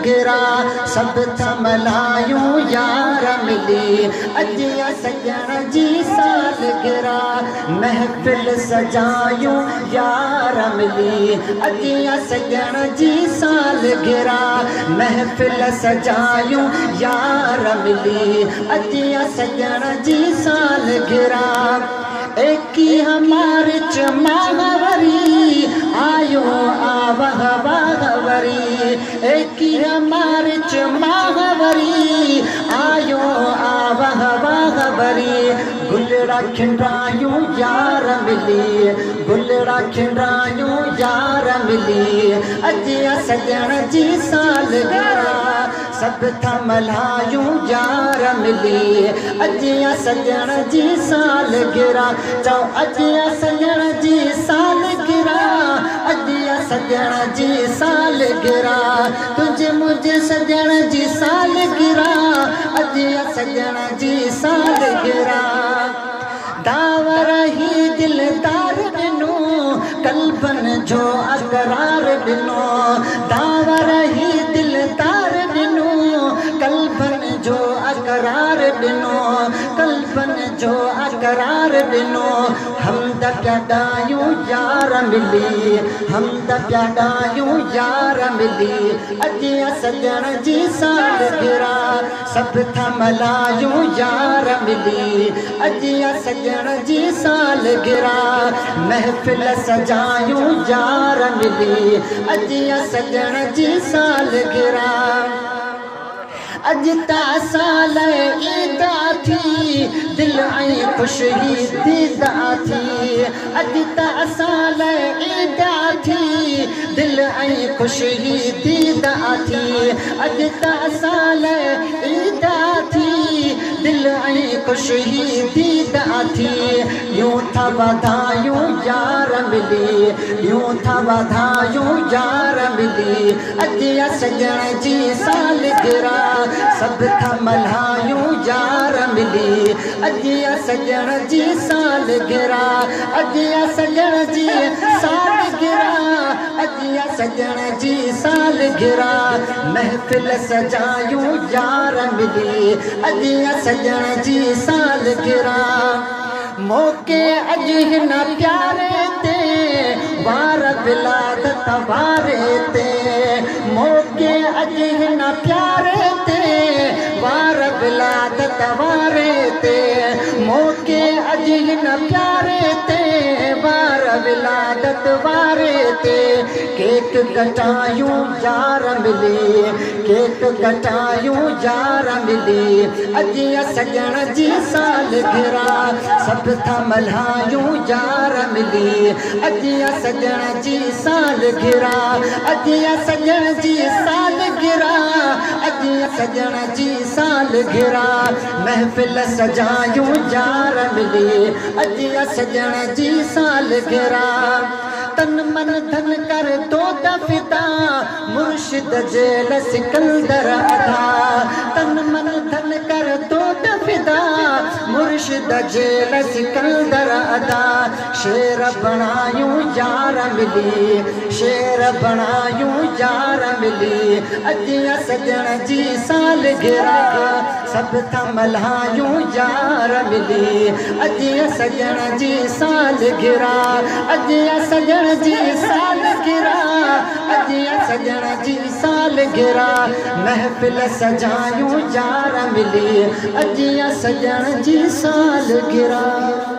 गिरा सब थमलायूं यार मिली अजिया सजण जी साल गिरा महफिल सजायूं यार मिली अजिया सजण जी साल गिरा महफिल सजायूं यार मिली अजिया सजण जी साल गिरा एकी हमारे चमावरी आयो आवह बागवरी एकी हमारे चमावरी आयो आवह बागवरी गुलड़ा खिंडायूं यार मिली गुलड़ा खिंडायूं यार मिली अजिया सजण जी साल गिरा सब थमलायूं यार मिली अजिया सजण जी साल गिरा चौ अजिया सजण जी साल गिरा अजिया सजण जी साल गिरा तुझे मुझे सजण जी साल गिरा अजिया सजण जी साल गिरा दावर ही दिलदार बिनो कल्बन जो अकरार बिनो दावर ही दिलदार बिनो कल्बन जो अकरार बिनो कल्बन जो अकरार बिनो हम द प्यादायूं यार मिली हम द प्यादायूं यार मिली अजिया सजण जी साल गिरा सब थमलायूं यार मिली अजिया सजण जी साल गिरा महफिल सजायूं यार मिली अजिया सजण जी साल गिरा अजता साल ईदा थी दिल ऐं ख़ुशी दीदा थी अजता साल ईदा थी दिल ऐं ख़ुशी दीदा थी अजता साल ईदा थी दिल ऐं ख़ुशी दीदा थी यूं था वधायूं यार मिली यूं था वधायूं यार मिली अजिया सजण जी साल गिरा सब थमलायूं यार मिली अजिया सजण जी साल गिरा अजिया सजण जी साल गिरा अजिया सजण जी साल गिरा महफिल सजायूं यार मिली अजिया सजण जी साल गिरा मौके अज हिन प्यारे ते वार विलादत वारे ते मौके अज हिन प्यारे ते वार विलादत वारे ते मौके अज हिन प्यारे ते वार विलादत वारे ते केक कटायूं यार मिली केक कटायूं यार मिली अजिया सजण जी साल गिरा सब थमलायूं यार मिली अजिया सजण जी साल गिरा अजिया सजण जी साल गिरा अजिया सजण जी साल गिरा महफिल सजायूं यार मिली अजिया सजण जी साल गिरा तन मन धन कर दो दफिदा मुर्शिद जेल सिकंदर अदा तन मन धन कर दो दफिदा मुर्शिद जेल सिकंदर अदा शेर बनायूं यार मिली शेर बनायूं यार मिली अजिया सजण जी साल गिरा सब थमलायूं यार मिली अजिया सजण जी साल गिरा अजिया सजण जी साल गिरा अजिया सजण जी साल गिरा महफिल सजायूं यार मिली अजिया सजण जी साल गिरा।